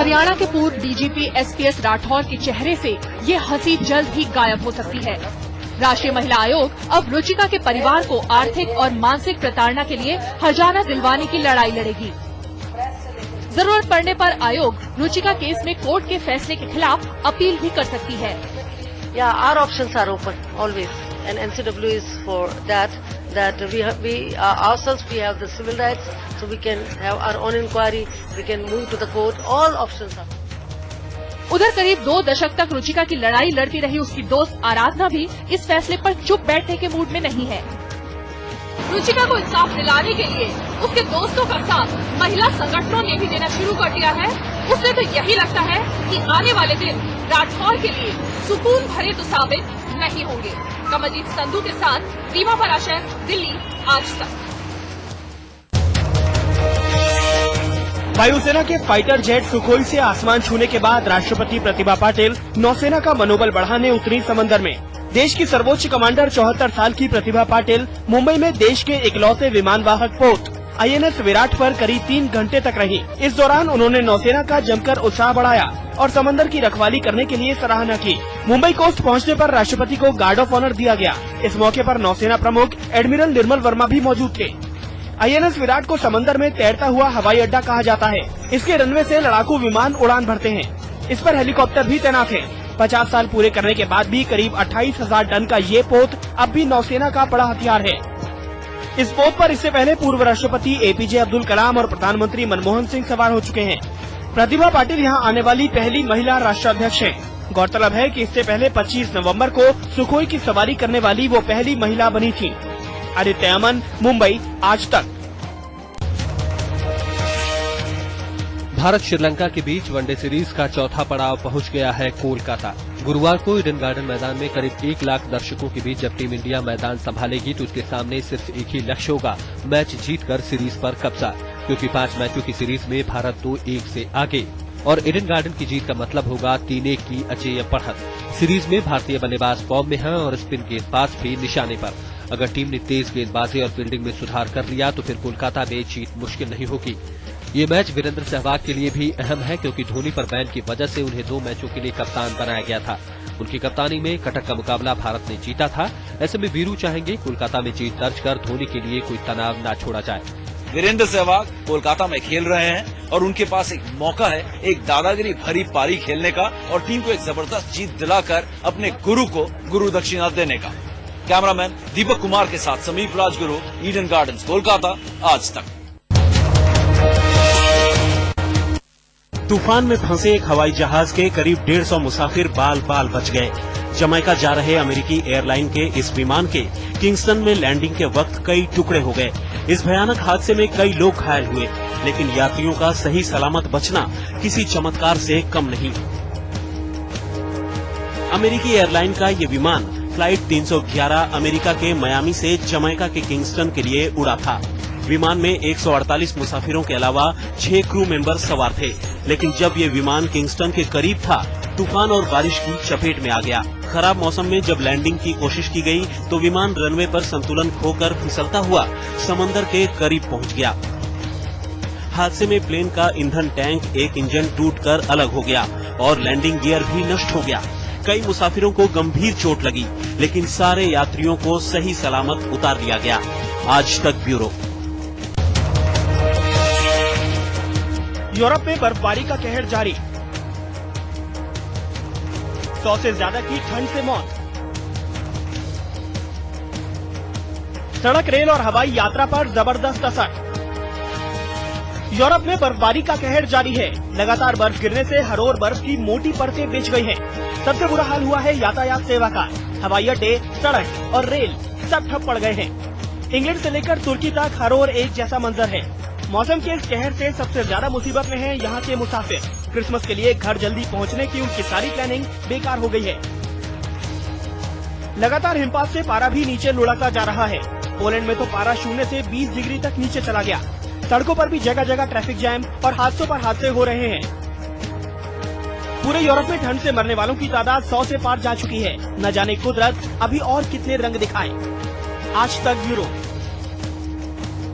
हरियाणा के पूर्व DGP SPS Rathore के चेहरे से ये हंसी जल्द ही गायब हो सकती है। राष्ट्रीय महिला आयोग अब रुचिका के परिवार को आर्थिक और मानसिक प्रताड़ना के लिए हर्जाना दिलवाने की लड़ाई लड़ेगी। जरूरत पड़ने पर आयोग रुचिका केस में कोर्ट के फैसले के खिलाफ अपील भी कर सकती है। Our options are open always, and NCW is for that we ourselves we have the civil rights, so we can have our own inquiry, we can move to the court. All options are. उधर करीब 2 दशक तक रुचिका की लड़ाई लड़ती रही उसकी दोस्त आराधना भी इस फैसले पर चुप बैठने के मूड में नहीं है। रुचिका को इंसाफ दिलाने के लिए उसके दोस्तों का साथ महिला संगठनों ने भी देना शुरू कर दिया है। उसे तो यही लगता है कि आने वाले दिन राठौर के लिए सुकून भरे तो साबित नहीं होंगे। कमलजीत संधू के साथ रीमा पराशर, दिल्ली, आज तक। वायुसेना के फाइटर जेट सुखोई से आसमान छूने के बाद राष्ट्रपति प्रतिभा पाटिल नौसेना का मनोबल बढ़ाने उतरी समंदर में। देश की सर्वोच्च कमांडर 74 साल की प्रतिभा पाटिल मुंबई में देश के इकलौते विमानवाहक पोत INS विराट पर करीब 3 घंटे तक रही। इस दौरान उन्होंने नौसेना का जमकर उत्साह बढ़ाया और समंदर की रखवाली करने के लिए सराहना की। मुंबई कोस्ट पहुंचने पर राष्ट्रपति को गार्ड ऑफ ऑनर दिया गया। इस मौके पर नौसेना प्रमुख एडमिरल निर्मल वर्मा भी मौजूद थे। INS विराट को समंदर में तैरता हुआ हवाई अड्डा कहा जाता है। इसके रनवे से लड़ाकू विमान उड़ान भरते हैं। इस पर हेलीकॉप्टर भी तैनात है। 50 साल पूरे करने के बाद भी करीब 28,000 टन का ये पोत अब भी नौसेना का बड़ा हथियार है। इस पोत पर इससे पहले पूर्व राष्ट्रपति APJ अब्दुल कलाम और प्रधानमंत्री मनमोहन सिंह सवार हो चुके हैं। प्रतिभा पाटिल यहां आने वाली पहली महिला राष्ट्राध्यक्ष हैं। गौरतलब है कि इससे पहले 25 नवंबर को सुखोई की सवारी करने वाली वो पहली महिला बनी थी। आदित्य अमन, मुंबई, आज तक। भारत श्रीलंका के बीच वनडे सीरीज का चौथा पड़ाव पहुंच गया है कोलकाता। गुरुवार को ईडन गार्डन मैदान में करीब 1 लाख दर्शकों के बीच जब टीम इंडिया मैदान संभालेगी तो उसके सामने सिर्फ एक ही लक्ष्य होगा, मैच जीतकर सीरीज पर कब्जा, क्योंकि 5 मैचों की सीरीज में भारत 2-1 से आगे और ईडन गार्डन की जीत का मतलब होगा 3-1 की अजेय बढ़त। सीरीज में भारतीय बल्लेबाज फॉर्म में हैं और स्पिन गेंदबाज भी निशाने पर। अगर टीम ने तेज गेंदबाजी और फील्डिंग में सुधार कर लिया तो फिर कोलकाता में जीत मुश्किल नहीं होगी। ये मैच वीरेंद्र सहवाग के लिए भी अहम है, क्योंकि धोनी पर बैन की वजह से उन्हें 2 मैचों के लिए कप्तान बनाया गया था। उनकी कप्तानी में कटक का मुकाबला भारत ने जीता था। ऐसे में वीरू चाहेंगे कोलकाता में जीत दर्ज कर धोनी के लिए कोई तनाव न छोड़ा जाए। वीरेंद्र सहवाग कोलकाता में खेल रहे हैं और उनके पास एक मौका है एक दादागिरी भरी पारी खेलने का और टीम को एक जबरदस्त जीत दिलाकर अपने गुरु को गुरु दक्षिणा देने का। कैमरामैन दीपक कुमार के साथ समीप राजगुरु, ईडन गार्डन्स, कोलकाता, आज तक। तूफान में फंसे एक हवाई जहाज के करीब 150 मुसाफिर बाल बाल बच गए। जमैका जा रहे अमेरिकी एयरलाइन के इस विमान के किंगस्टन में लैंडिंग के वक्त कई टुकड़े हो गए। इस भयानक हादसे में कई लोग घायल हुए, लेकिन यात्रियों का सही सलामत बचना किसी चमत्कार से कम नहीं। अमेरिकी एयरलाइन का ये विमान फ्लाइट 311 अमेरिका के मियामी से जमैका के किंगस्टन के लिए उड़ा था। विमान में 148 मुसाफिरों के अलावा 6 क्रू मेंबर सवार थे, लेकिन जब ये विमान किंगस्टन के करीब था, तूफान और बारिश की चपेट में आ गया। खराब मौसम में जब लैंडिंग की कोशिश की गई तो विमान रनवे पर संतुलन खोकर फिसलता हुआ समंदर के करीब पहुंच गया। हादसे में प्लेन का ईंधन टैंक, एक इंजन टूटकर अलग हो गया और लैंडिंग गियर भी नष्ट हो गया। कई मुसाफिरों को गंभीर चोट लगी, लेकिन सारे यात्रियों को सही सलामत उतार दिया गया। आज तक ब्यूरो। यूरोप में बर्फबारी का कहर जारी। 100 से ज्यादा की ठंड से मौत। सड़क, रेल और हवाई यात्रा पर जबरदस्त असर। यूरोप में बर्फबारी का कहर जारी है। लगातार बर्फ गिरने से हर ओर बर्फ की मोटी परतें बिछ गई हैं। सबसे बुरा हाल हुआ है यातायात सेवा का। हवाई अड्डे, सड़क और रेल सब ठप पड़ गए हैं। इंग्लैंड से लेकर तुर्की तक हर ओर एक जैसा मंजर है। मौसम के इस कहर से सबसे ज्यादा मुसीबत में हैं यहाँ के मुसाफिर। क्रिसमस के लिए घर जल्दी पहुँचने की उनकी सारी प्लानिंग बेकार हो गई है। लगातार हिमपात से पारा भी नीचे लुढ़कता जा रहा है। पोलैंड में तो पारा 0 से 20 डिग्री तक नीचे चला गया। सड़कों पर भी जगह जगह ट्रैफिक जैम और हादसों पर हादसे हो रहे हैं। पूरे यूरोप में ठंड से मरने वालों की तादाद 100 से पार जा चुकी है। न जाने कुदरत अभी और कितने रंग दिखाए। आज तक ब्यूरो।